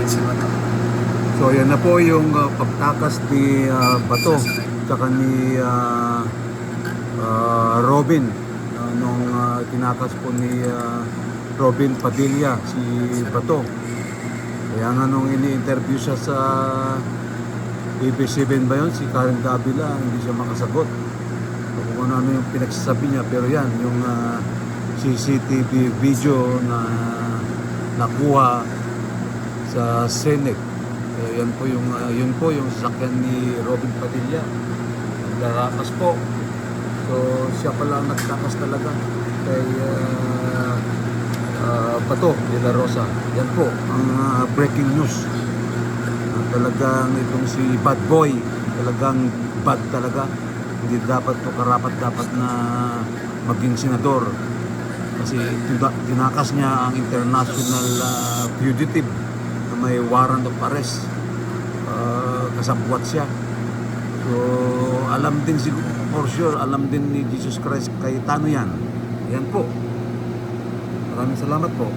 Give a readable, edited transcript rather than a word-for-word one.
Suspect si Bato. So yan na po yung pagtakas ni Bato tsaka ni Robin nung tinakas po ni Robin Padilla si Bato. Kaya nga nung ini-interview siya sa AB7 ba yun, si Karen Davila, hindi siya makasagot kung ano yung pinagsasabi niya. Pero yan, yung CCTV video na nakuha sa Senate, yan po yung yun po yung sasakyan ni Robin Padilla, nagdarakas po. So siya pala ang nagtakas talaga kay Bato de la Rosa. Yan po ang breaking news. Talagang itong si Bad Boy, talagang bad talaga. Hindi dapat po karapat-dapat na maging senador. Kasi tinakas niya ang international fugitive na may warrant of arrest. Kasabwat siya. So alam din siguro, for sure, alam din ni Jesus Christ Cayetano yan. Yan po. Maraming salamat po.